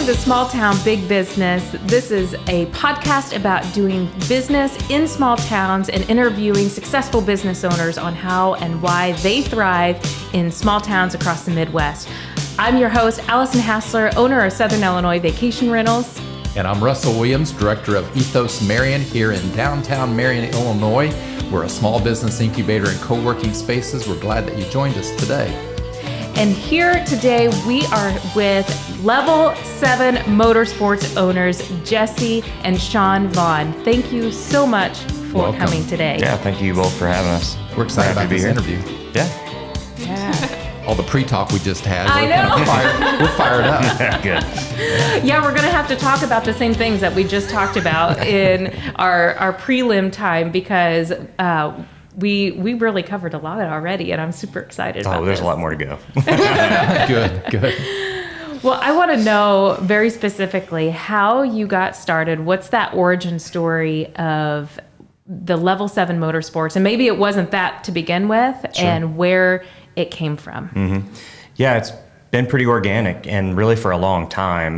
Welcome to Small Town Big Business. This is a podcast about doing business in small towns and interviewing successful business owners on how and why they thrive in small towns across the Midwest. I'm your host, Allison Hassler, owner of Southern Illinois Vacation Rentals. And I'm Russell Williams, director of ETHOS Marion here in downtown Marion, Illinois. We're a small business incubator and co-working spaces. We're glad that you joined us today. And here today we are with Level 7 Motorsports owners, Jesse and Shawn Vaughn. Thank you so much for coming today. Yeah, thank you both for having us. We're excited about this interview. Yeah. All the pre-talk we just had. I know. We're fired up. Good. Yeah, we're going to have to talk about the same things that we just talked about in our prelim time because we really covered a lot already, and I'm super excited about there's this. a lot more to go. Good. Well, I want to know very specifically how you got started. What's that origin story of the Level 7 Motorsports? And maybe it wasn't that to begin with, and where it came from. Mm-hmm. Yeah, it's been pretty organic and really for a long time.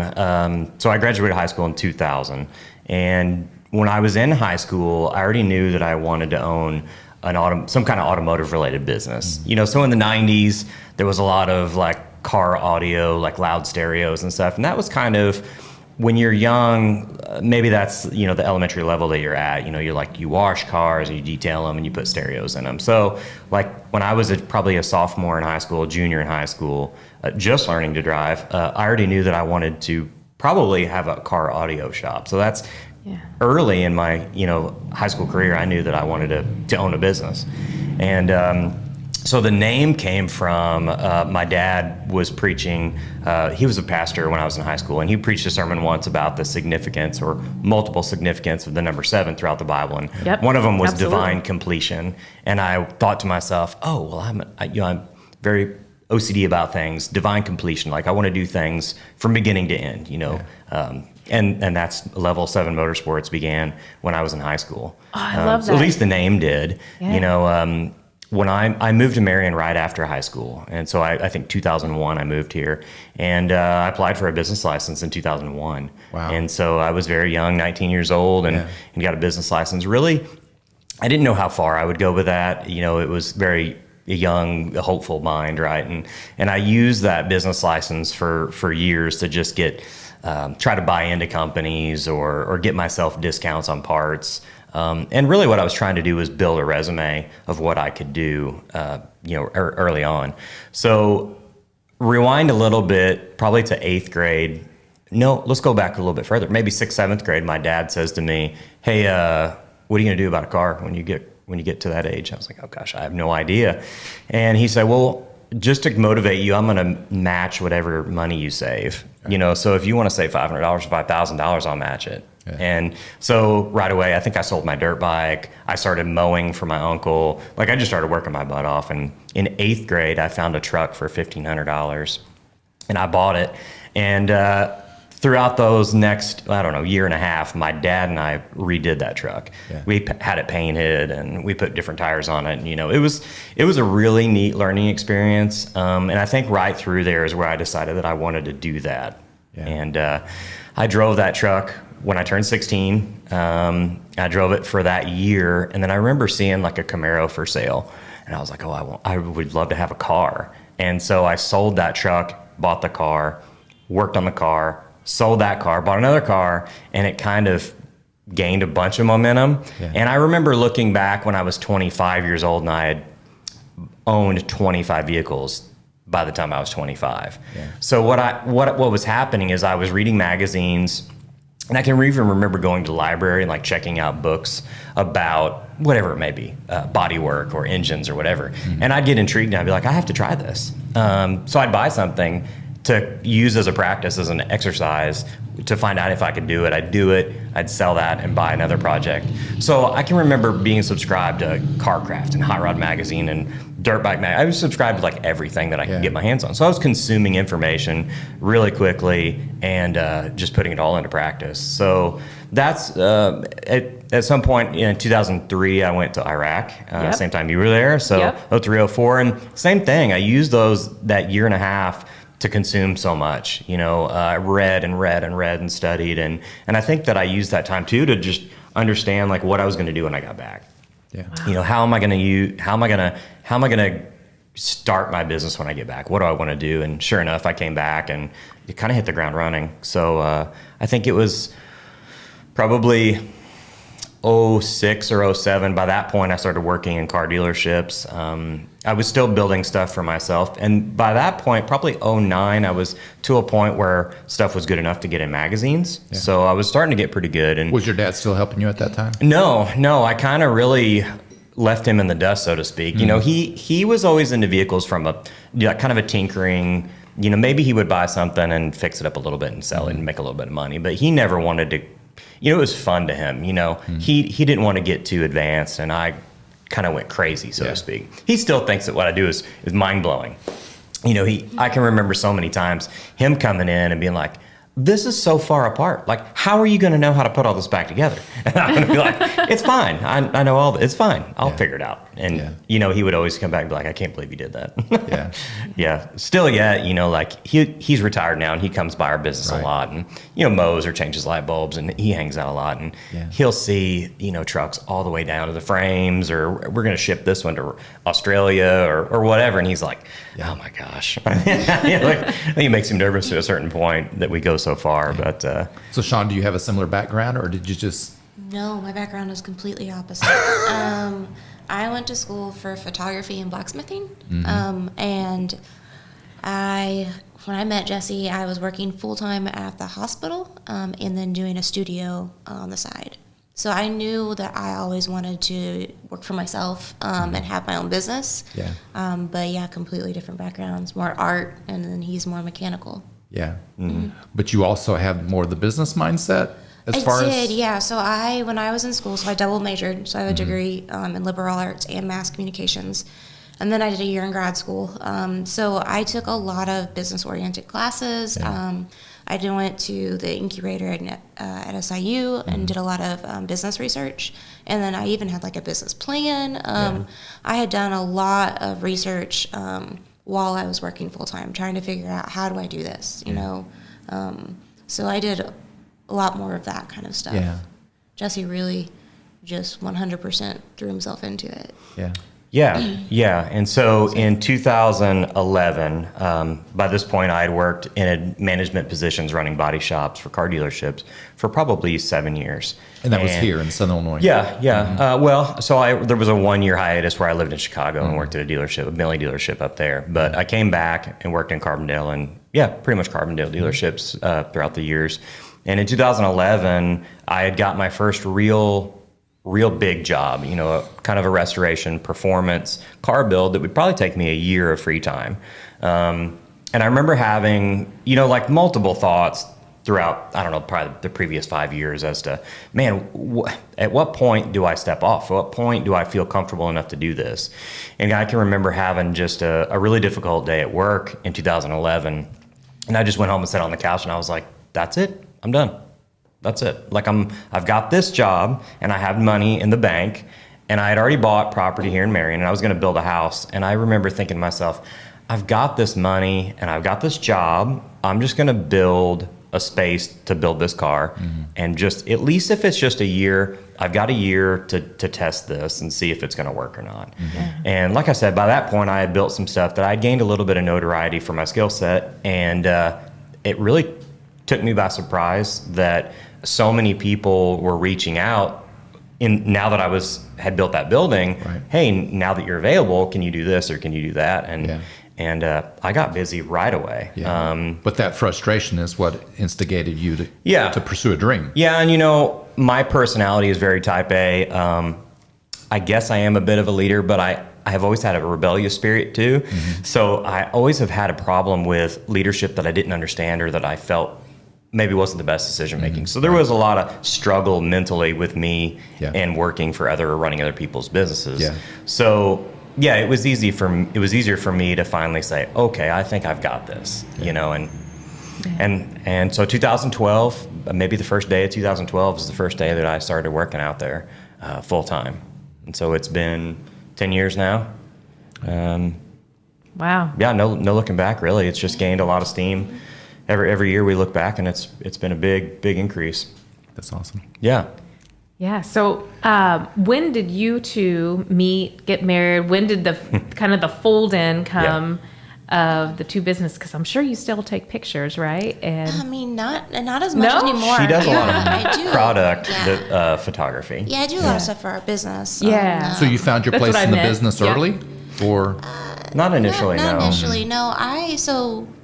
So I graduated high school in 2000. And when I was in high school, I already knew that I wanted to own some kind of automotive related business. You know, so in the 90s, there was a lot of like car audio, like loud stereos and stuff. And that was kind of, when you're young, maybe that's, the elementary level that you're at. You wash cars and you detail them and you put stereos in them. So like when I was probably a sophomore in high school, junior in high school, just learning to drive, I already knew that I wanted to probably have a car audio shop. So that's early in my, high school career, I knew that I wanted to own a business. And so the name came from my dad was preaching. He was a pastor when I was in high school, and he preached a sermon once about the significance or multiple significance of the number 7 throughout the Bible. And one of them was divine completion. And I thought to myself, I'm very OCD about things, divine completion. Like I want to do things from beginning to end, and that's Level 7 Motorsports began when I was in high school. Oh, I love that. So at least the name did, Yeah. When I moved to Marion right after high school, and so I think 2001 I moved here, and I applied for a business license in 2001. Wow. And so I was very young, 19 years old, and got a business license. Really, I didn't know how far I would go with that. It was very young, hopeful mind, right? And I used that business license for years to just try to buy into companies or get myself discounts on parts. And really what I was trying to do was build a resume of what I could do, early on. So rewind a little bit, probably to 8th grade. No, let's go back a little bit further. Maybe 6th, 7th grade, my dad says to me, hey, what are you going to do about a car when you get to that age? I was like, oh gosh, I have no idea. And he said, well, just to motivate you, I'm going to match whatever money you save. So if you want to save $500 or $5,000, I'll match it. Yeah. And so right away, I think I sold my dirt bike. I started mowing for my uncle. Like I just started working my butt off. And in 8th grade, I found a truck for $1,500 and I bought it. And throughout those next, year and a half, my dad and I redid that truck. Yeah. We had it painted and we put different tires on it. And, it was a really neat learning experience. And I think right through there is where I decided that I wanted to do that. Yeah. And I drove that truck when I turned 16. I drove it for that year. And then I remember seeing like a Camaro for sale. And I was like, I would love to have a car. And so I sold that truck, bought the car, worked on the car, sold that car, bought another car, and it kind of gained a bunch of momentum. Yeah. And I remember looking back when I was 25 years old and I had owned 25 vehicles by the time I was 25. Yeah. So what was happening is I was reading magazines, and I can even remember going to the library and like checking out books about whatever it may be, body work or engines or whatever. Mm-hmm. And I'd get intrigued and I'd be like, I have to try this. So I'd buy something to use as a practice, as an exercise, to find out if I could do it. I'd do it, I'd sell that and buy another project. So I can remember being subscribed to Carcraft and Hot Rod Magazine and Dirt Bike Magazine. I was subscribed to like everything that I could get my hands on. So I was consuming information really quickly and just putting it all into practice. So that's, at some point in 2003, I went to Iraq, same time you were there. So 03, 04, and same thing. I used that year and a half to consume so much. I read and studied, and I think that I used that time too to just understand like what I was going to do when I got back. Yeah. Wow. How am I going to start my business when I get back? What do I want to do? And sure enough, I came back and it kind of hit the ground running. So I think it was probably 06 or 07. By that point, I started working in car dealerships. I was still building stuff for myself. And by that point, probably 09, I was to a point where stuff was good enough to get in magazines. Yeah. So I was starting to get pretty good. And was your dad still helping you at that time? No. I kind of really left him in the dust, so to speak. He was always into vehicles from a kind of a tinkering, maybe he would buy something and fix it up a little bit and sell it and make a little bit of money. But he never wanted to, it was fun to him. He didn't want to get too advanced, and I kind of went crazy, so to speak. He still thinks that what I do is mind-blowing. I can remember so many times him coming in and being like, this is so far apart. Like, how are you going to know how to put all this back together? And I'm going to be like, it's fine. I know all it's fine. I'll figure it out. And, he would always come back and be like, I can't believe you did that. Yeah. Still, like he's retired now and he comes by our business a lot and, mows or changes light bulbs, and he hangs out a lot, and he'll see, trucks all the way down to the frames, or we're going to ship this one to Australia or whatever. And he's like, oh my gosh. I think it makes him nervous to a certain point that we go so far. But so Shawn, do you have a similar background, or did you just? No, my background is completely opposite. I went to school for photography and blacksmithing, and when I met Jesse, I was working full-time at the hospital, and then doing a studio on the side. So I knew that I always wanted to work for myself and have my own business. But completely different backgrounds, more art, and then he's more mechanical. But you also have more of the business mindset as far as? I did. So when I was in school, so I double majored. So I have a degree in liberal arts and mass communications. And then I did a year in grad school. So I took a lot of business-oriented classes. I went to the incubator at SIU and did a lot of business research. And then I even had like a business plan. I had done a lot of research while I was working full-time, trying to figure out how do I do this, So I did a lot more of that kind of stuff. Jesse really just 100% threw himself into it. And so in 2011, by this point I had worked in management positions running body shops for car dealerships for probably 7 years. And that was here in Southern Illinois? There was a 1-year hiatus where I lived in Chicago and worked at a dealership, a Bentley dealership up there. But I came back and worked in Carbondale and pretty much Carbondale dealerships throughout the years. And in 2011, I had got my first real big job, kind of a restoration performance car build that would probably take me a year of free time. And I remember having, like multiple thoughts throughout, I don't know, probably the previous 5 years as to, man, at what point do I step off? At what point do I feel comfortable enough to do this? And I can remember having just a really difficult day at work in 2011. And I just went home and sat on the couch and I was like, that's it. I'm done. That's it. Like I've got this job and I have money in the bank, and I had already bought property here in Marion and I was going to build a house. And I remember thinking to myself, I've got this money and I've got this job. I'm just going to build a space to build this car. And just, at least if it's just a year, I've got a year to test this and see if it's going to work or not. And like I said, by that point I had built some stuff that I'd gained a little bit of notoriety for my skill set. And it really took me by surprise that so many people were reaching out now that I had built that building. Hey, now that you're available, can you do this or can you do that? And I got busy right away. But that frustration is what instigated you to pursue a dream. And my personality is very type A. I guess I am a bit of a leader, but I have always had a rebellious spirit too. So I always have had a problem with leadership that I didn't understand or that I felt maybe wasn't the best decision making. So there was a lot of struggle mentally with me and working for running other people's businesses. So it was easier for me to finally say, okay, I think I've got this, and so 2012, maybe the first day of 2012 was the first day that I started working out there full time. And so it's been 10 years now. Wow. Yeah, no looking back really. It's just gained a lot of steam. Every year we look back and it's been a big increase. That's awesome. Yeah. Yeah. So, when did you two meet, get married? When did the kind of the fold in come of the two businesses? Because I'm sure you still take pictures, right? And I mean, not as much No? anymore. She does a lot I of do. product Yeah. photography. Yeah, I do a lot of stuff for our business. Yeah. So you found your That's place what I in the meant. business Yeah. early, or Not initially, Not no. initially, no.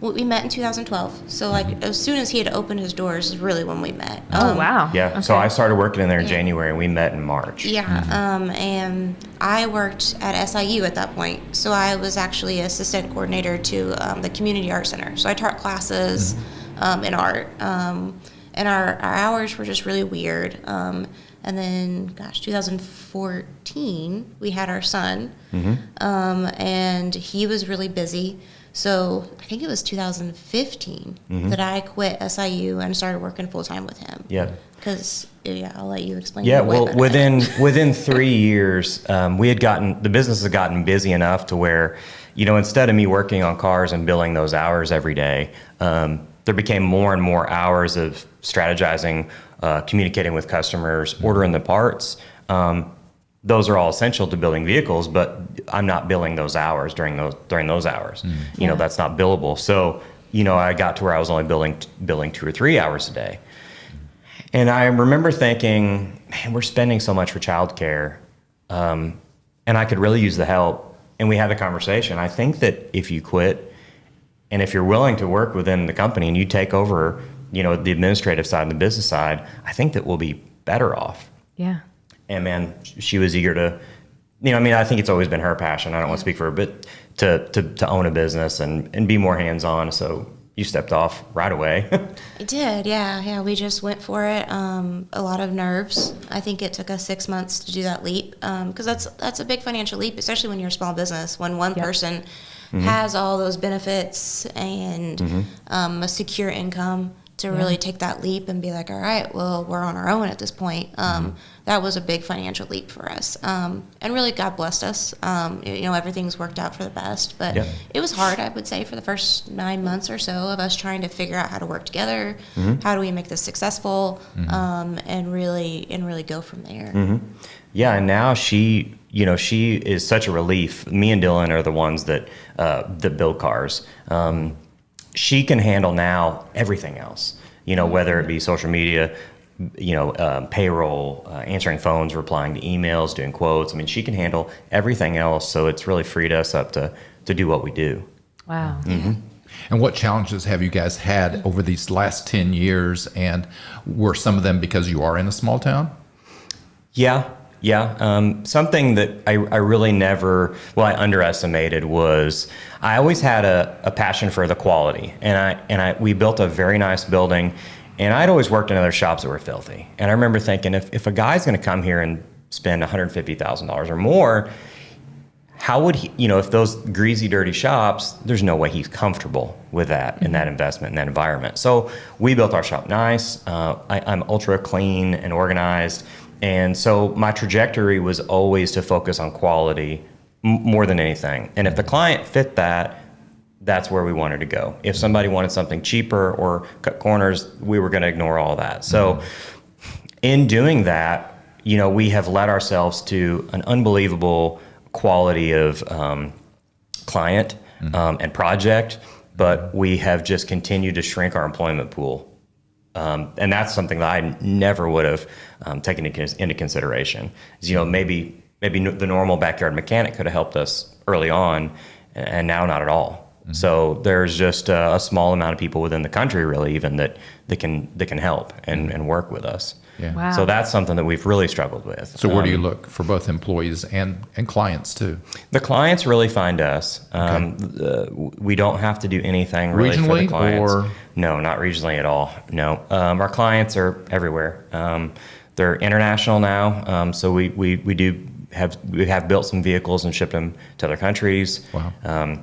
We met in 2012. So like as soon as he had opened his doors is really when we met. oh wow. Yeah. So Okay. I started working in there in January and we met in March. Yeah, and I worked at SIU at that point. So I was actually assistant coordinator to the Community Art Center. So I taught classes in art, and our hours were just really weird. And then, 2014, we had our son, and he was really busy. So I think it was 2015 that I quit SIU and started working full time with him. Yeah. Because I'll let you explain. Yeah, your way well, better. within 3 years, the business has gotten busy enough to where, instead of me working on cars and billing those hours every day, there became more and more hours of strategizing, communicating with customers, ordering the parts. Those are all essential to building vehicles, but I'm not billing those hours during those hours. That's not billable. So, I got to where I was only billing 2 or 3 hours a day. And I remember thinking, man, we're spending so much for childcare, and I could really use the help. And we had the conversation. I think that if you quit, and if you're willing to work within the company and you take over, the administrative side and the business side, I think that we'll be better off. Yeah. And man, she was eager to, I think it's always been her passion. I don't want to speak for her, but to own a business and be more hands-on. So you stepped off right away. I did, yeah. We just went for it. A lot of nerves. I think it took us 6 months to do that leap, because that's a big financial leap, especially when you're a small business. When one person has all those benefits and a secure income to really take that leap and be like, all right, well, we're on our own at this point. That was a big financial leap for us. And really, God blessed us. Everything's worked out for the best. But it was hard, I would say, for the first 9 months or so of us trying to figure out how to work together. How do we make this successful? And really go from there. Yeah, and now she is such a relief. Me and Dylan are the ones that build cars. She can handle now everything else, whether it be social media, payroll, answering phones, replying to emails, doing quotes. I mean, she can handle everything else. So it's really freed us up to do what we do. Wow. and what challenges have you guys had over these last 10 years? And were some of them because you are in a small town? Yeah. Something that I really I underestimated was I always had a passion for the quality, and we built a very nice building, and I'd always worked in other shops that were filthy, and I remember thinking if a guy's going to come here and spend $150,000 or more, how would he? If those greasy, dirty shops, there's no way he's comfortable with that and that investment and that environment. So we built our shop nice. I'm ultra clean and organized. And so my trajectory was always to focus on quality more than anything. And if the client fit that, that's where we wanted to go. If somebody wanted something cheaper or cut corners, we were going to ignore all that. So in doing that, we have led ourselves to an unbelievable quality of client and project, but we have just continued to shrink our employment pool. And that's something that I never would have taken into consideration. Maybe the normal backyard mechanic could have helped us early on, and now not at all. So there's just a small amount of people within the country, really, even that can help and work with us. Yeah. Wow. So that's something that we've really struggled with. So where do you look for both employees and clients too? The clients really find us. We don't have to do anything really for the Regionally, clients. or? No, not regionally at all. No. Our clients are everywhere. They're international now. So we have built some vehicles and shipped them to other countries. Wow.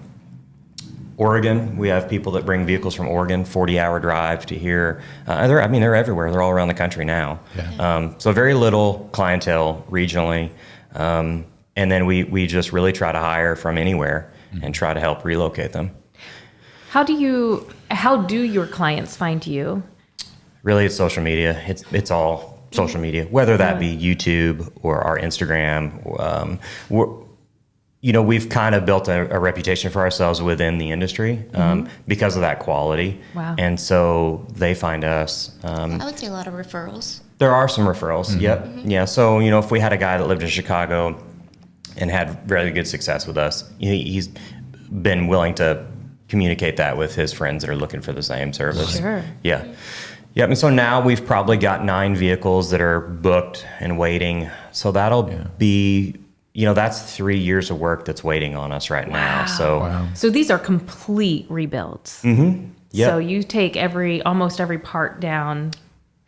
Oregon, we have people that bring vehicles from Oregon, 40-hour drive to here. They're everywhere. They're all around the country now. Yeah. So very little clientele regionally. And then we just really try to hire from anywhere. and try to help relocate them. How do your clients find you? Really, it's social media. It's all social media, whether that be YouTube or our Instagram. We've kind of built a reputation for ourselves within the industry because of that quality. Wow. And so they find us. I would say a lot of referrals. There are some referrals. Yep. Yeah. So, if we had a guy that lived in Chicago and had really good success with us, he's been willing to communicate that with his friends that are looking for the same service. Sure. Yeah. Yep. And so now we've probably got 9 vehicles that are booked and waiting. So that'll be, that's 3 years of work that's waiting on us right now. So these are complete rebuilds. Mm-hmm. Yep. So you take almost every part down,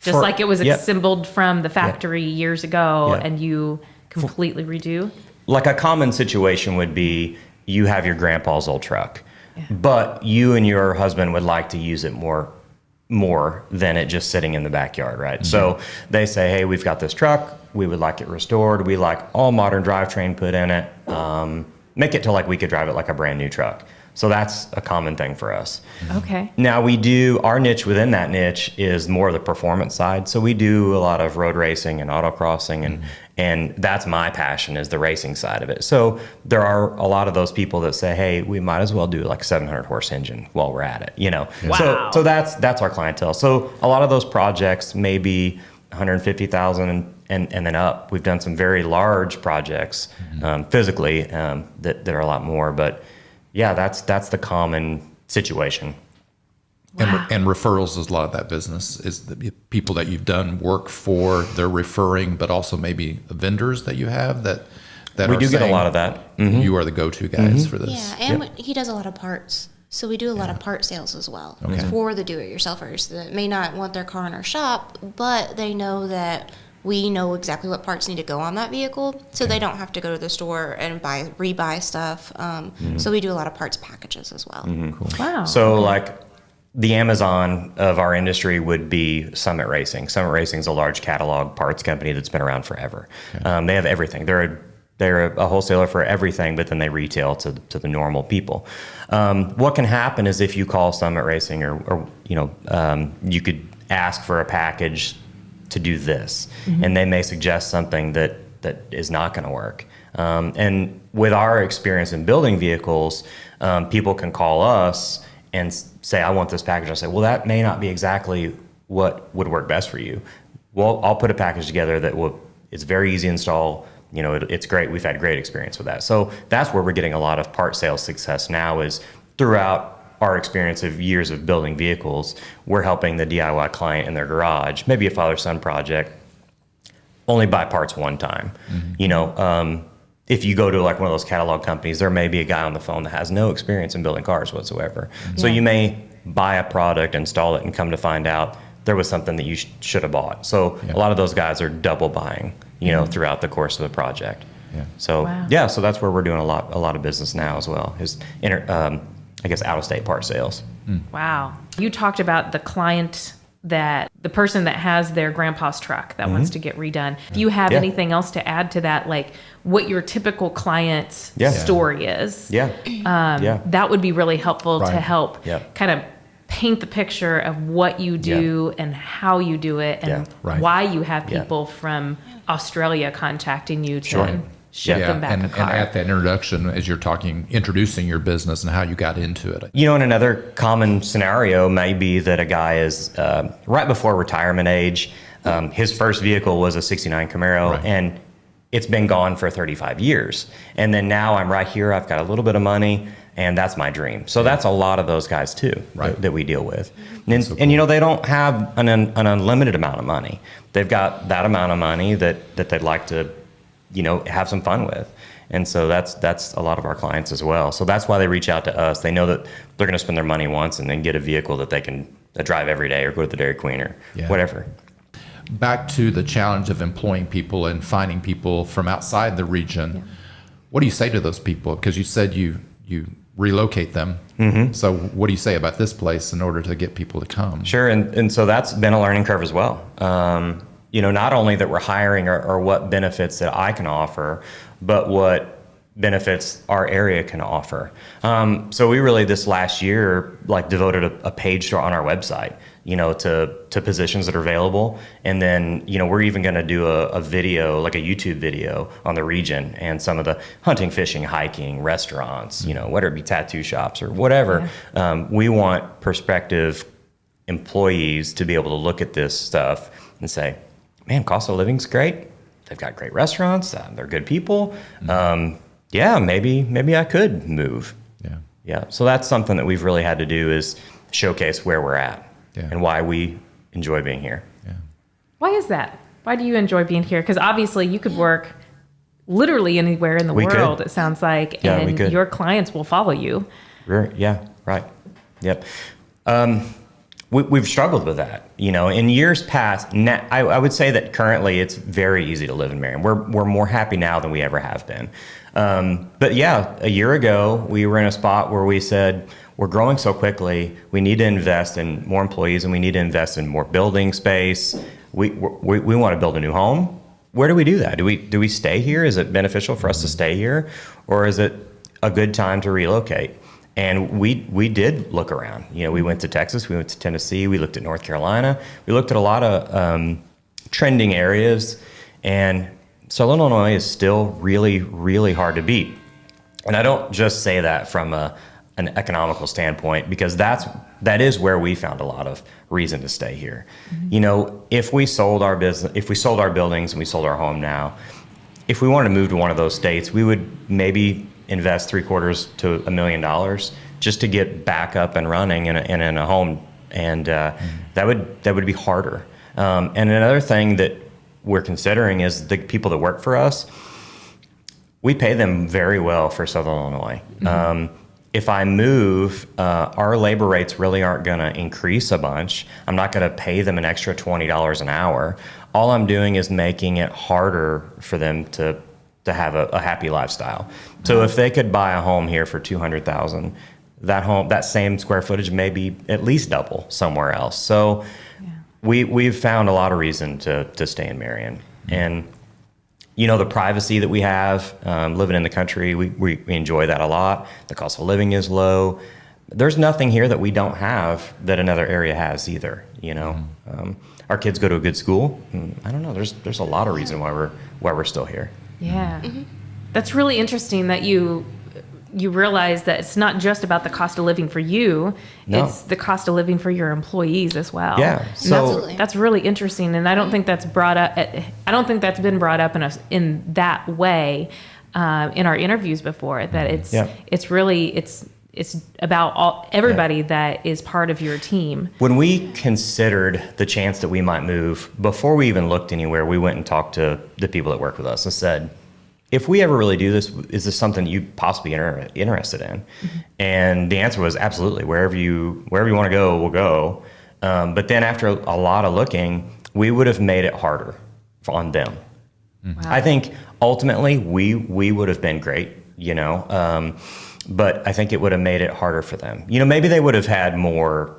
just like it was assembled from the factory years ago, and you completely redo? Like a common situation would be you have your grandpa's old truck, but you and your husband would like to use it more than it just sitting in the backyard, right? So they say, hey, we've got this truck. We would like it restored. We like all modern drivetrain put in it. Make it to like we could drive it like a brand new truck. So that's a common thing for us. Okay. Now our niche within that niche is more the performance side. So we do a lot of road racing and autocrossing, and that's my passion, is the racing side of it. So there are a lot of those people that say, hey, we might as well do like a 700 horse engine while we're at it, Wow. So that's our clientele. So a lot of those projects may be 150,000 and then up. We've done some very large projects physically that are a lot more, but yeah, that's the common situation. Wow. And referrals is a lot of that business. Is the people that you've done work for, they're referring, but also maybe vendors that you have that we are do get a saying, lot of that. You are the go-to guys for this. Yeah, and he does a lot of parts. So we do a lot of part sales as well for the do-it-yourselfers that may not want their car in our shop, but they know that we know exactly what parts need to go on that vehicle, so they don't have to go to the store and rebuy stuff. So we do a lot of parts packages as well. Cool. Wow. So like the Amazon of our industry would be Summit Racing. Summit Racing is a large catalog parts company that's been around forever. They have everything. They're a wholesaler for everything, but then they retail to the normal people. What can happen is if you call Summit Racing or you could ask for a package to do this, and they may suggest something that is not going to work. And with our experience in building vehicles, people can call us and say, I want this package. I say, well, that may not be exactly what would work best for you. Well, I'll put a package together it's very easy to install. It's great. We've had great experience with that. So that's where we're getting a lot of part sales success now, is throughout our experience of years of building vehicles, we're helping the DIY client in their garage, maybe a father-son project, only buy parts one time. If you go to like one of those catalog companies, there may be a guy on the phone that has no experience in building cars whatsoever. So you may buy a product, install it, and come to find out there was something that you should have bought. So a lot of those guys are double buying, throughout the course of the project. Yeah. So so that's where we're doing a lot of business now as well, is out-of-state part sales. Wow. You talked about the client, the person that has their grandpa's truck that wants to get redone. If you have anything else to add to that, like what your typical client's story is, that would be really helpful to help kind of paint the picture of what you do and how you do it and why you have people from Australia contacting you to ship them back a car. And at that introduction, as you're introducing your business and how you got into it. And another common scenario may be that a guy is right before retirement age. His first vehicle was a 69 Camaro, and it's been gone for 35 years. And then now I'm right here, I've got a little bit of money, and that's my dream. So that's a lot of those guys too that we deal with. And, so cool. And they don't have an unlimited amount of money. They've got that amount of money that they'd like to have some fun with. And so that's a lot of our clients as well. So that's why they reach out to us. They know that they're going to spend their money once and then get a vehicle that they can drive every day or go to the Dairy Queen or whatever. Back to the challenge of employing people and finding people from outside the region. What do you say to those people? Because you said you relocate them. So what do you say about this place in order to get people to come? Sure. And so that's been a learning curve as well. Not only that we're hiring or what benefits that I can offer, but what benefits our area can offer. So we really this last year like devoted a page on our website, to positions that are available. And then, we're even going to do a video, like a YouTube video on the region and some of the hunting, fishing, hiking, restaurants, whether it be tattoo shops or whatever. Yeah. We want prospective employees to be able to look at this stuff and say, man, cost of living's great. They've got great restaurants. They're good people. Yeah, maybe I could move. Yeah. So that's something that we've really had to do is showcase where we're at and why we enjoy being here. Yeah. Why is that? Why do you enjoy being here? Because obviously you could work literally anywhere in the world, it sounds like, and your clients will follow you. Yeah, right. Yep. We've struggled with that, in years past. I would say that currently it's very easy to live in Marion. We're more happy now than we ever have been. But yeah, a year ago we were in a spot where we said, we're growing so quickly, we need to invest in more employees and we need to invest in more building space. We want to build a new home. Where do we do that? Do we stay here? Is it beneficial for us to stay here? Or is it a good time to relocate? And we did look around. We went to Texas, we went to Tennessee, we looked at North Carolina. We looked at a lot of trending areas. And Southern Illinois is still really, really hard to beat. And I don't just say that from an economical standpoint, because that is where we found a lot of reason to stay here. Mm-hmm. If we sold our business, if we sold our buildings and we sold our home now, if we wanted to move to one of those states, we would maybe invest $750,000 to $1 million just to get back up and running in a home, and that would be harder. And another thing that we're considering is the people that work for us. We pay them very well for Southern Illinois. Mm-hmm. If I move, our labor rates really aren't going to increase a bunch. I'm not going to pay them an extra $20 an hour. All I'm doing is making it harder for them to have a happy lifestyle. So if they could buy a home here for $200,000, that same square footage may be at least double somewhere else. So we've found a lot of reason to stay in Marion. And the privacy that we have, living in the country, we enjoy that a lot. The cost of living is low. There's nothing here that we don't have that another area has either. Our kids go to a good school. I don't know. There's a lot of reason why we're still here. Yeah, that's really interesting that you realize that it's not just about the cost of living for you; it's the cost of living for your employees as well. Yeah, so that's really interesting, and I don't think that's brought up. I don't think that's been brought up in that way in our interviews before. That it's really about everybody that is part of your team. When we considered the chance that we might move, before we even looked anywhere, we went and talked to the people that work with us and said, if we ever really do this, is this something you'd possibly interested in? Mm-hmm. And the answer was absolutely. Wherever you want to go, we'll go. But then after a lot of looking, we would have made it harder on them. Mm-hmm. Wow. I think ultimately we would have been great, but I think it would have made it harder for them. Maybe they would have had more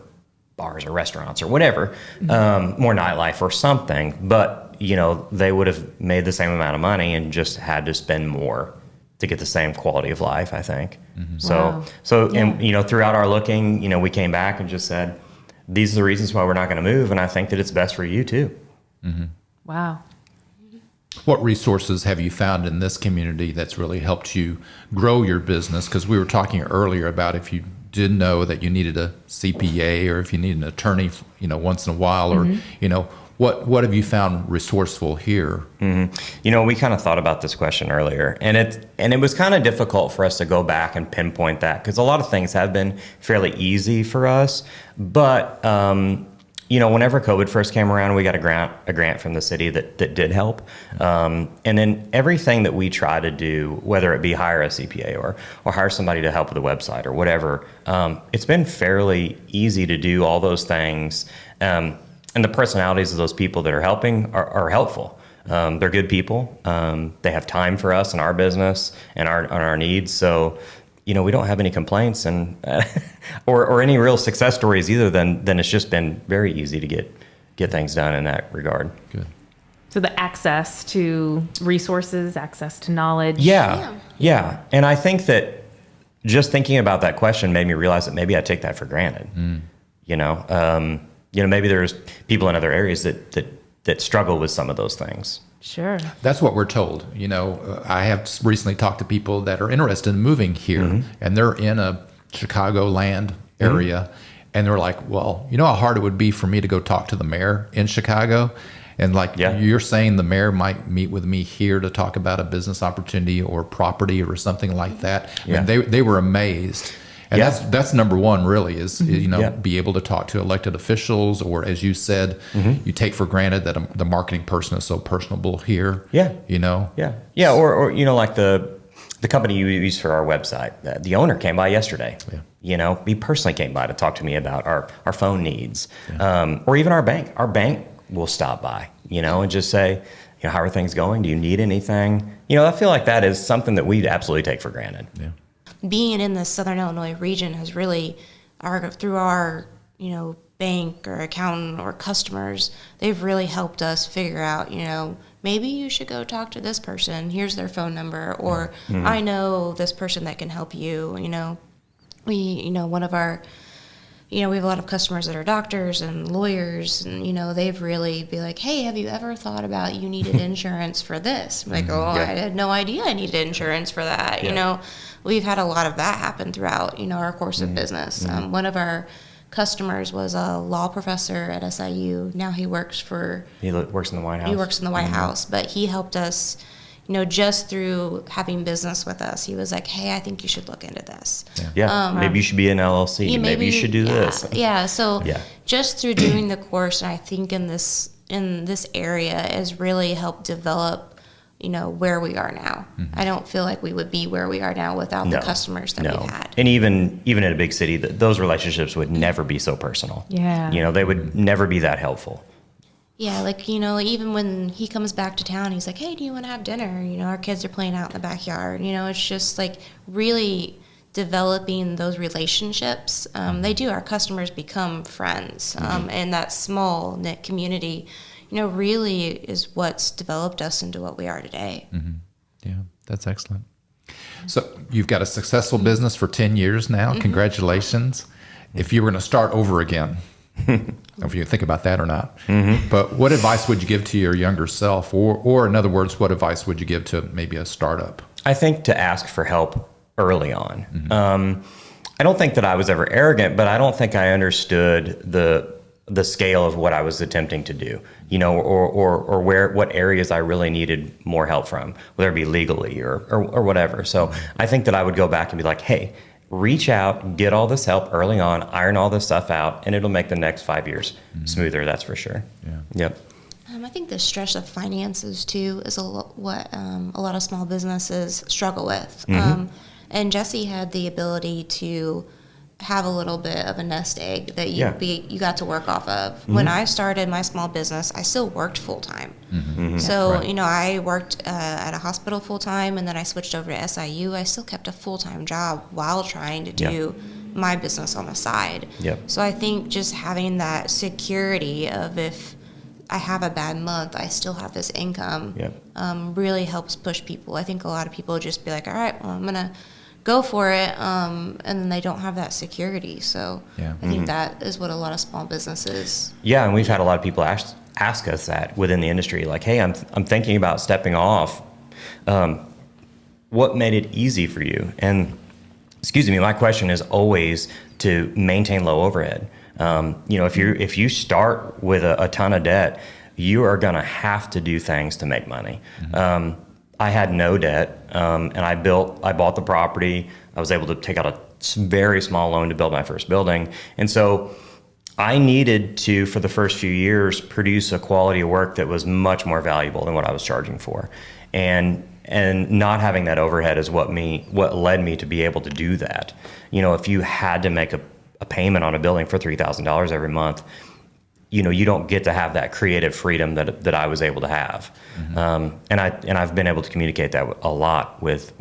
bars or restaurants or whatever, more nightlife or something, but they would have made the same amount of money and just had to spend more to get the same quality of life, I think. Mm-hmm. And throughout our looking, we came back and just said, these are the reasons why we're not going to move, and I think that it's best for you too. Mm-hmm. Wow. What resources have you found in this community that's really helped you grow your business? Because we were talking earlier about if you did know that you needed a CPA or if you need an attorney, once in a while, or, what have you found resourceful here? Mm-hmm. We kind of thought about this question earlier, and it was kind of difficult for us to go back and pinpoint that because a lot of things have been fairly easy for us. But, whenever COVID first came around, we got a grant from the city that did help. And then everything that we try to do, whether it be hire a CPA or hire somebody to help with the website or whatever, it's been fairly easy to do all those things. And the personalities of those people that are helping are helpful. They're good people. They have time for us and our business and our needs. So, we don't have any complaints and or any real success stories either. Then it's just been very easy to get things done in that regard. Good. So the access to resources, access to knowledge. Yeah. Yeah. And I think that just thinking about that question made me realize that maybe I take that for granted. You know, maybe there's people in other areas that struggle with some of those things. Sure. That's what we're told. You know, I have recently talked to people that are interested in moving here, and they're in a Chicagoland area, and they're like, well, you know how hard it would be for me to go talk to the mayor in Chicago? And like you're saying, the mayor might meet with me here to talk about a business opportunity or property or something like that. I mean, they were amazed. And that's number one, really, is be able to talk to elected officials, or as you said, you take for granted that the marketing person is so personable here. Or like the company you use for our website, the owner came by yesterday. You know, he personally came by to talk to me about our phone needs, or even our bank. Our bank will stop by, and just say, how are things going? Do you need anything? I feel like that is something that we absolutely take for granted. Yeah. Being in the Southern Illinois region has really, through our, bank or accountant or customers, they've really helped us figure out, maybe you should go talk to this person. Here's their phone number, or I know this person that can help you. One of our, we have a lot of customers that are doctors and lawyers, and, they've really be like, hey, have you ever thought about you needed insurance for this? I'm like, I had no idea I needed insurance for that. We've had a lot of that happen throughout, our course of business. One of our customers was a law professor at SIU. Now he works in the White House. He works in the White House, but he helped us, just through having business with us. He was like, hey, I think you should look into this. Maybe you should be an LLC. Maybe you should do this. So just through doing the course, and I think in this area has really helped develop, where we are now. I don't feel like we would be where we are now without the customers that we've had. And even in a big city, those relationships would never be so personal. They would never be that helpful. Yeah, like, even when he comes back to town, he's like, hey, do you want to have dinner? Our kids are playing out in the backyard. It's just like really developing those relationships. Our customers become friends. And that small knit community, really is what's developed us into what we are today. Yeah, that's excellent. So you've got a successful business for 10 years now. Congratulations. If you were going to start over again, if you think about that or not, but what advice would you give to your younger self? Or in other words, what advice would you give to maybe a startup? I think to ask for help early on. I don't think that I was ever arrogant, but I don't think I understood the scale of what I was attempting to do, or what areas I really needed more help from, whether it be legally or whatever. So I think that I would go back and be like, hey, reach out, get all this help early on, iron all this stuff out, and it'll make the next 5 years smoother. That's for sure. I think the stress of finances too is what a lot of small businesses struggle with. And Jesse had the ability to have a little bit of a nest egg that you got to work off of. When I started my small business, I still worked full time. So, I worked at a hospital full time, and then I switched over to SIU. I still kept a full time job while trying to do my business on the side. So I think just having that security of, if I have a bad month, I still have this income, really helps push people. I think a lot of people just be like, all right, well, I'm going to go for it, and then they don't have that security. So I think that is what a lot of small businesses. Yeah, and we've had a lot of people ask us that within the industry, like, hey, I'm thinking about stepping off. What made it easy for you? And my question is always to maintain low overhead. If you start with a ton of debt, you are going to have to do things to make money. I had no debt, and I bought the property. I was able to take out a very small loan to build my first building. And so I needed to, for the first few years, produce a quality of work that was much more valuable than what I was charging for. And not having that overhead is what led me to be able to do that. If you had to make a payment on a building for $3,000 every month, you don't get to have that creative freedom that I was able to have. And I've been able to communicate that a lot with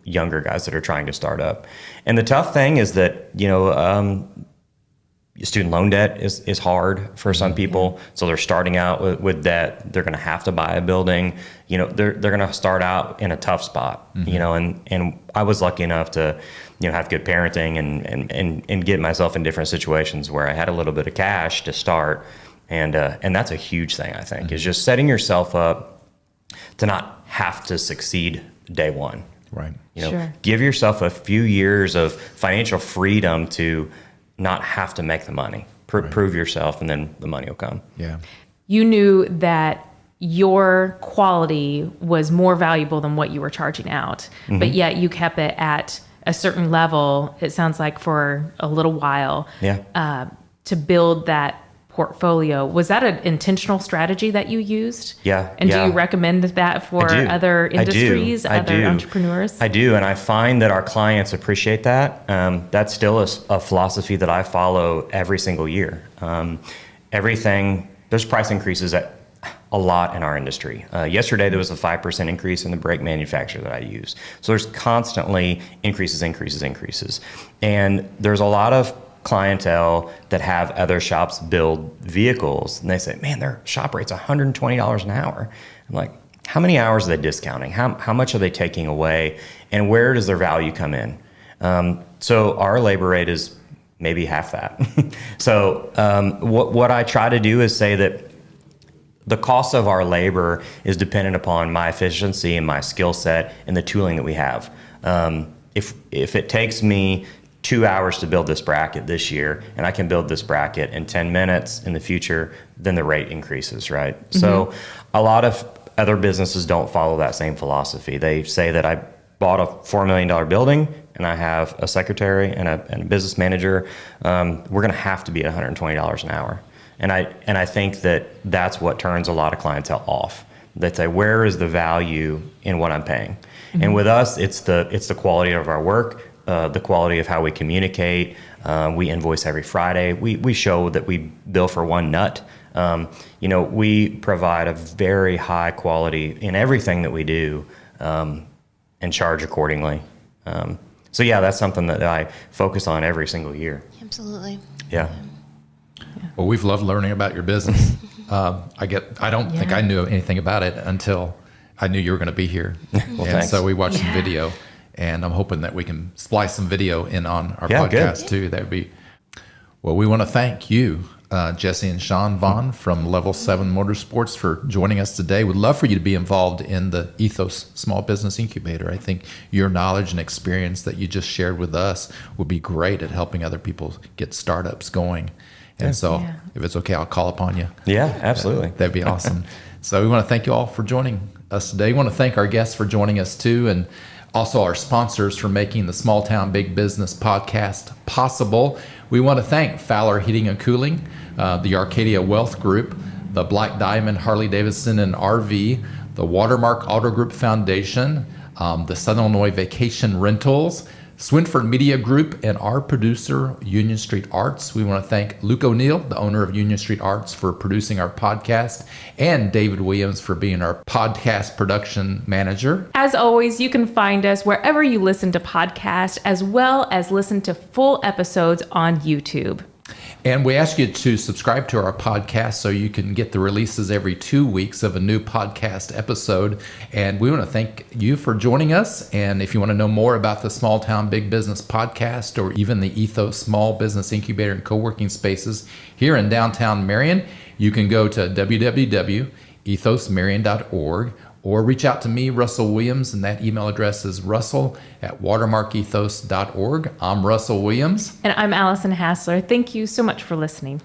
younger guys that are trying to start up. And the tough thing is that, student loan debt is hard for some people. So they're starting out with debt. They're going to have to buy a building. They're going to start out in a tough spot, and I was lucky enough to, have good parenting and get myself in different situations where I had a little bit of cash to start. And that's a huge thing, I think, is just setting yourself up to not have to succeed day one. Right. Sure. Give yourself a few years of financial freedom to not have to make the money. Prove yourself, and then the money will come. Yeah. You knew that your quality was more valuable than what you were charging out, but yet you kept it at a certain level, it sounds like, for a little while, to build that portfolio. Was that an intentional strategy that you used? Yeah. And do you recommend that for other industries, other entrepreneurs? I do. And I find that our clients appreciate that. That's still a philosophy that I follow every single year. There's price increases a lot in our industry. Yesterday, there was a 5% increase in the brake manufacturer that I use. So there's constantly increases. And there's a lot of clientele that have other shops build vehicles, and they say, man, their shop rate's $120 an hour. I'm like, how many hours are they discounting? How much are they taking away? And where does their value come in? So our labor rate is maybe half that. So what I try to do is say that the cost of our labor is dependent upon my efficiency and my skill set and the tooling that we have. If it takes me 2 hours to build this bracket this year, and I can build this bracket in 10 minutes in the future, then the rate increases, right? So a lot of other businesses don't follow that same philosophy. They say that I bought a $4 million building and I have a secretary and a business manager. We're going to have to be at $120 an hour. And I think that's what turns a lot of clientele off. They say, where is the value in what I'm paying? And with us, it's the quality of our work, the quality of how we communicate. We invoice every Friday. We show that we bill for one nut. We provide a very high quality in everything that we do, and charge accordingly. So yeah, that's something that I focus on every single year. Absolutely. Yeah. Well, we've loved learning about your business. I don't think I knew anything about it until I knew you were going to be here. Well, and thanks. so we watched some video, and I'm hoping that we can splice some video in on our podcast too. That would be, well, we want to thank you, Jesse and Shawn Vaughn from Level 7 Motorsports, for joining us today. We'd love for you to be involved in the ETHOS Small Business Incubator. I think your knowledge and experience that you just shared with us would be great at helping other people get startups going. And so if it's okay, I'll call upon you. Yeah, absolutely. That'd be awesome. So we want to thank you all for joining us today. We want to thank our guests for joining us too, and also our sponsors for making the Small Town Big Business podcast possible. We want to thank Fowler Heating and Cooling, the Arcadia Wealth Group, the Black Diamond Harley Davidson and RV, the Watermark Auto Group Foundation, the Southern Illinois Vacation Rentals, Swinford Media Group, and our producer, Union Street Arts. We want to thank Luke O'Neill, the owner of Union Street Arts, for producing our podcast, and David Williams for being our podcast production manager. As always, you can find us wherever you listen to podcasts, as well as listen to full episodes on YouTube. And we ask you to subscribe to our podcast so you can get the releases every 2 weeks of a new podcast episode. And we want to thank you for joining us. And if you want to know more about the Small Town Big Business podcast, or even the ETHOS Small Business Incubator and Co-working Spaces here in downtown Marion, you can go to www.ethosmarion.org, or reach out to me, Russell Williams, and that email address is russell@watermarkethos.org. I'm Russell Williams. And I'm Allison Hassler. Thank you so much for listening.